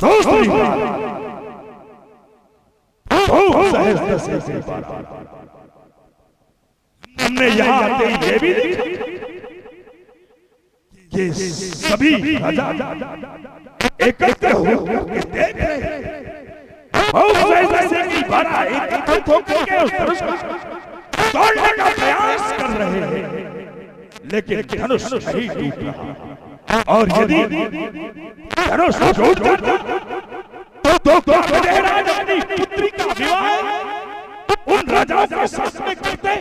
दूसरी बात सहजता से हमने यहाँ आते ही ये भी देखा कि सभी राजा एकत्र होकर देख रहे एकत्रित होकर उस धनुष को तोड़ने का प्रयास कर रहे हैं, लेकिन धनुष नहीं टूट रहा। और यदि धनुष टूट जाता तो राज अपनी पुत्री का विवाह उन राजाओं के साथ में करते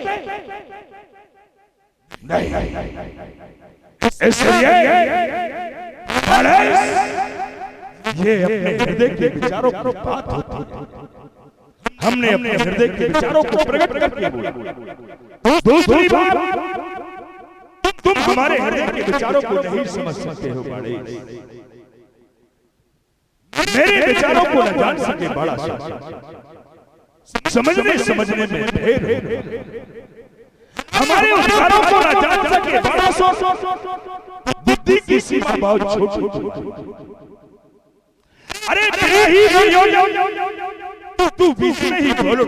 नहीं। इसलिए ये अपने हृदय के विचारों की बात होती है, हमने अपने हृदय के विचारों को प्रकट करके बोला। दूसरी बात, तुम हमारे हृदय के विचारों को नहीं समझ सकते हो बड़े, मेरे विचारों को न जान सके बड़ा, समझने में ढेर हमारे विचारों को न जान सके बड़ा, बुद्धि की सीमा बहुत छोटी। अरे तू बीच में ही बोलो,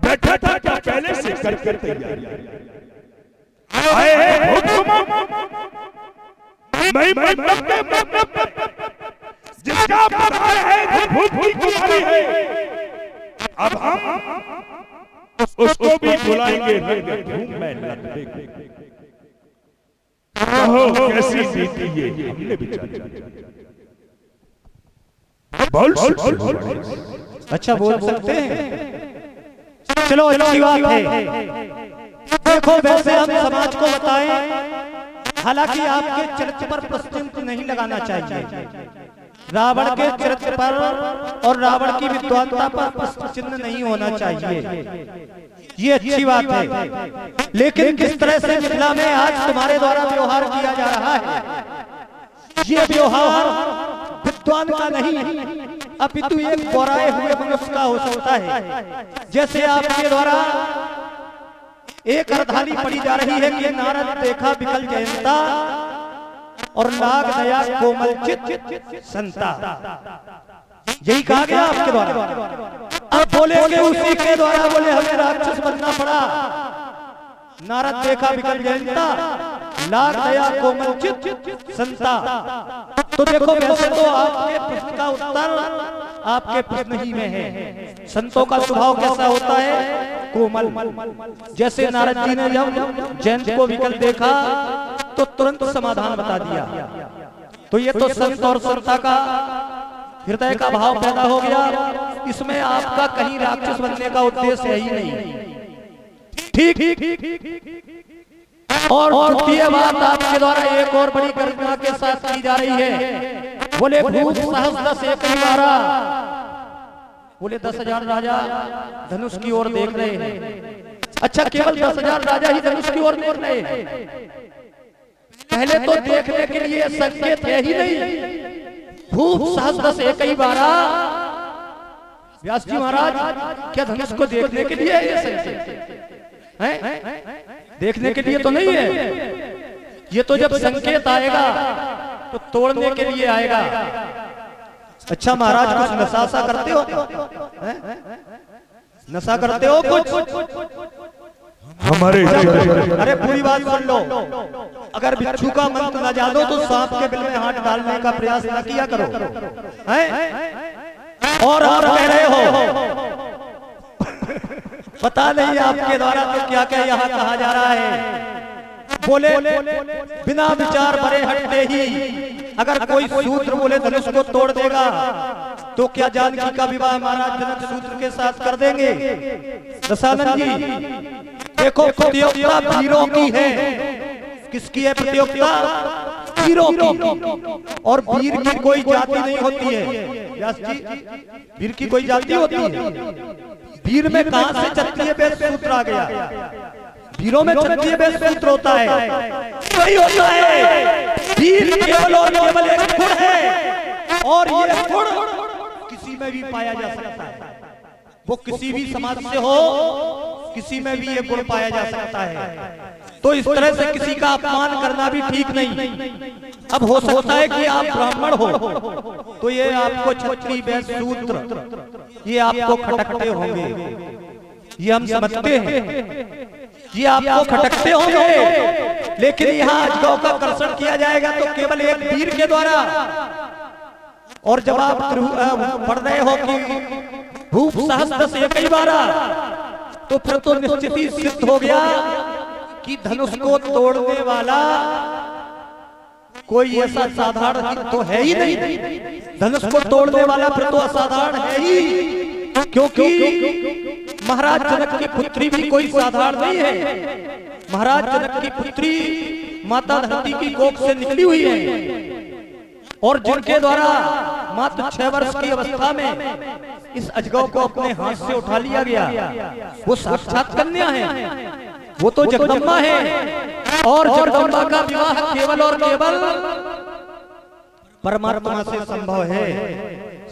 बैठा था क्या पहले से कर तैयारी आए जिसका पता है भूत की कुमारी है, अब हम उसको भी बुलाएंगे। कहो कैसी बीती ये हमने विचार। बोल अच्छा बोल सकते हैं, चलो अच्छी बात है। देखो वैसे हम समाज को बताएं, हालांकि आपके चरित्र पर प्रश्न नहीं लगाना चाहिए, रावण के चरित्र पर और रावण की विद्वानता पर प्रश्न चिन्ह नहीं होना चाहिए, ये अच्छी बात है। लेकिन किस तरह से मिथिला में आज तुम्हारे द्वारा व्यवहार किया जा रहा है, ये व्यवहार विद्वान का नहीं अपितु एक बोराए हुए मनुष्य का हो सकता है। जैसे आपके द्वारा एक अर्धाली पड़ी जा रही है कि नारद देखा विकल जयंता और नाग दया कोमल चित संता, यही कहा गया आपके द्वारा। अब बोलेंगे उसी के द्वारा, बोले हमें राक्षस बनना पड़ा, नारद देखा विकल जयंता, नाग दया कोमल चित संता। तो देखो वैसे तो आपके प्रश्न का उत्तर आपके प्रश्न ही में है। संतों का स्वभाव कैसा होता है, कोमल। जैसे नारद जी ने जब जयंत को विकल देखा तो तुरंत समाधान बता दिया, तो ये तो संत और संता का हृदय का भाव पैदा हो गया। इसमें आपका कहीं राक्षस बनने का उद्देश्य है ही नहीं। ठीक। और द्वितीय बात आपके द्वारा एक और बड़ी गरिमा के साथ की जा रही है, बोले भूत सहस्त्र से कई बारा, बोले 10,000 राजा धनुष की ओर देख रहे हैं। अच्छा, केवल 10,000 राजा ही धनुष की ओर देख रहे हैं, पहले तो देखने के लिए संकेत है ही नहीं। भूत सहस्त्र से कई बारा, व्यास जी महाराज क्या धनुष को देखने के लिए ये संकेत है? देखने के लिए तो नहीं है, ये तो जब संकेत आएगा तो तोड़ने के लिए आएगा। अच्छा महाराज कुछ नशा सा करते हो, नशा करते हो कुछ? हमारे अरे पूरी बात सुन लो, अगर बिच्छू का मंत्र न जानो तो सांप के बिल में हाथ डालने का प्रयास न किया करो, हैं? और कह रहे हो पता नहीं आपके द्वारा तो क्या क्या यहाँ कहा जा रहा है। बोले बिना विचार भरे हटते ही अगर कोई सूत्र बोले धनुष को तोड़ देगा तो क्या जानकी का विवाह महाराज जनक सूत्र के साथ कर देंगे? दशानंद जी देखो, प्रतियोगिता वीरों की है। किसकी है प्रतियोगिता? वीरों की। और वीर की कोई जाति नहीं होती है व्यास जी, वीर की कोई जाति होती है? वीर में कहां से क्षत्रिय वेद सूत्र आ गया? वीरों में क्षत्रिय वेद सूत्र होता है, वही होता है। वीर केवल और केवल एक गुण है, और ये गुण किसी में भी पाया जा सकता है। वो किसी भी समाज से हो, किसी में भी ये गुण पाया जा सकता है। तो इस तरह से किसी का अपमान करना भी ठीक नहीं। अब हो सकता है कि आप ब्राह्मण हो तो ये आपको क्षत्रिय वैश्य शूद्र ये आपको खटकते होंगे, ये हम समझते हैं, ये आपको खटकते होंगे, लेकिन यहाँ अजगौ का कर्षण किया जाएगा तो केवल एक वीर के द्वारा। और जब आप पढ़ रहे हो कि भूप सहस्त्र से कई बार, तो फिर तो निश्चित ही सिद्ध हो गया कि धनुष को तोड़ने वाला कोई ऐसा साधारण तो है ही नहीं। धनुष को तोड़ने वाला फिर तो असाधारण है ही, क्योंकि महाराज जनक की पुत्री भी कोई साधारण नहीं है। महाराज जनक की पुत्री माता धरती की कोख से निकली हुई है, और जिनके द्वारा मात्र 6 वर्ष की अवस्था में इस अजगौ को अपने हाथ से उठा लिया गया, वो साक्षात कन्या है, वो तो जगदम्बा है। और जगदम्बा का विवाह केवल और केवल परमात्मा से संभव है।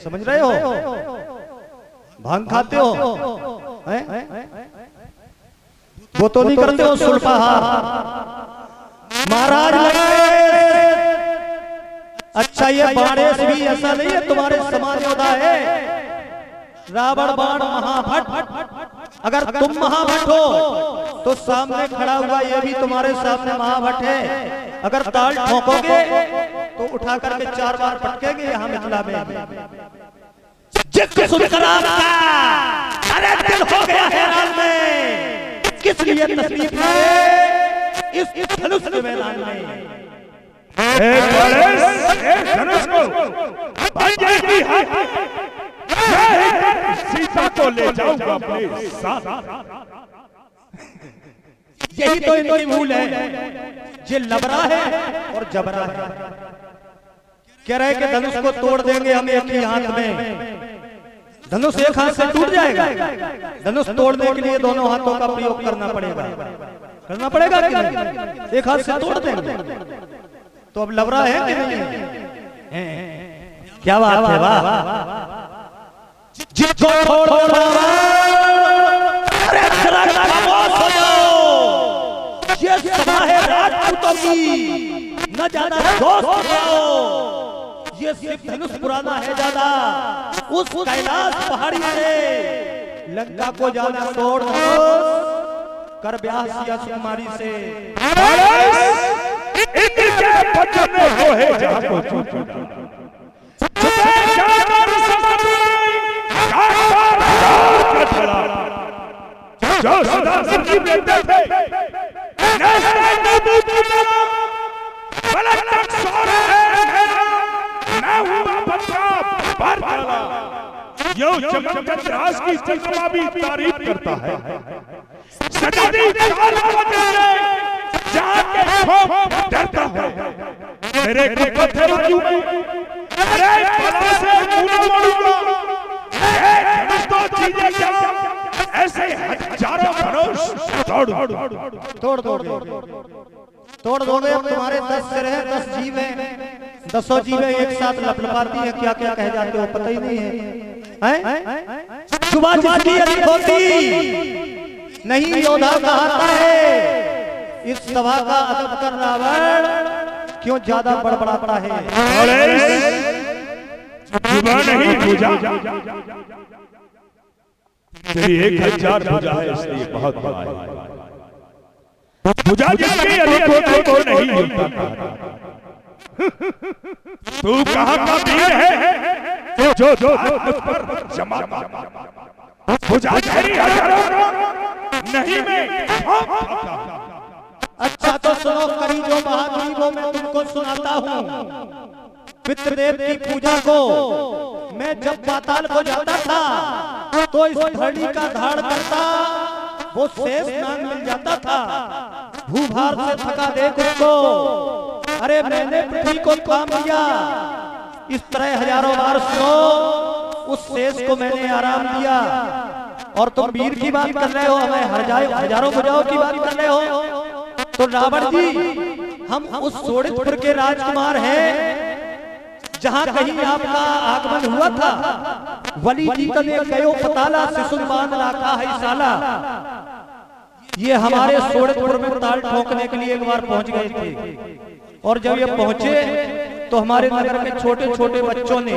समझ रहे हो? भांग खाते हो वो तो नहीं करते हो सुल्फाहार, महाराज लगाए। अच्छा ये बाणेश भी ऐसा नहीं है, तुम्हारे समान योद्धा है। रावण बाण महाभट, अगर तुम महाभट हो तो सामने खड़ा हुआ ये भी तुम्हारे सामने महाभट है। अगर ताल ठोकोगे तो उठा करके 4 बार पटकेंगे यहाँ मिथिला में। जिसको सुनकर आपका अरे दिल हो गया हैरान में, किस लिए तस्वीर है इस धनुष के मैदान में। धनुष को भांजे की हाथ सीता को ले जाऊंगा अपने साथ। यही तो इनकी भूल है, ये लबरा है और जबरा है। कह रहे कि धनुष को तोड़ देंगे हम एक ही हाथ में। धनुष एक हाथ से टूट जाएगा, धनुष तोड़ने के लिए दोनों हाथों का प्रयोग करना पड़ेगा कि नहीं? एक हाथ से तोड़ देंगे तो अब लबरा है कि नहीं है? क्या बात है, वाह। जिसको छोड़ ये सभा है राजपूतों की, न ज्यादा दोस्त हो। ये सिर्फ धनुष पुराना है ज्यादा, उस कैलाश पहाड़ी से लंका को जाना छोड़ कर ब्याह सिया सुकुमारी से। इंद्र के बचन वो है जहां को छूटा जो सदा सजीव रहते थे, यो चमकत राज की जगदम्बा भी तारीफ करता है। सदी चाल वजह से जाके खौफ डरता है। मेरे को पत्थर क्यों अरे भला से मुंह मोड़ूंगा, तो चीजें क्या ऐसे हजारों धनुष तोड़ दोगे। अब तुम्हारे 10 सिर हैं, 10 जीव हैं, 10 जीवें एक साथ लपलपाती है, क्या क्या कह जाते हो पता ही नहीं है। सुबह जिसकी अधिक होती नहीं योद्धा कहता है, इस सभा का अदब कर रावण क्यों ज्यादा बड़बड़ाता है। नहीं पूजा तेरी 1000 पूजा है, इसलिए बहुत बड़ा है। पूजा जिसकी अधिक होती को नहीं मिलता। तू कहाँ का वीर है जो मुझ पर जमा पूजा तेरी हजारों नहीं मैं। अच्छा तो सुनो करी जो महागरीबों में तुमको सुनाता हूँ। पितृदेव की पूजा को मैं जब पाताल को जाता था तो इस धरणी का धाड़ करता वो शेष नाग मिल जाता था। भूभार से थका देख उसको, अरे मैंने पृथ्वी को काम दिया। इस तरह हजारों बार सुनो, उस शेष को मैंने आराम दिया। और तुम वीर की बात कर रहे हो, हमें हजारों भुजाओं की बात कर रहे हो। तो रावण जी हम उस सोड़ितपुर के राजकुमार हैं जहां कहीं आपका आगमन हुआ था। वली जी ने कयो पताला शिशुन बांध रखा है साला। ये हमारे सोड़पुर में ताल ठोकने के लिए एक बार पहुंच गए थे, और जब ये पहुंचे तो हमारे नगर के छोटे छोटे बच्चों ने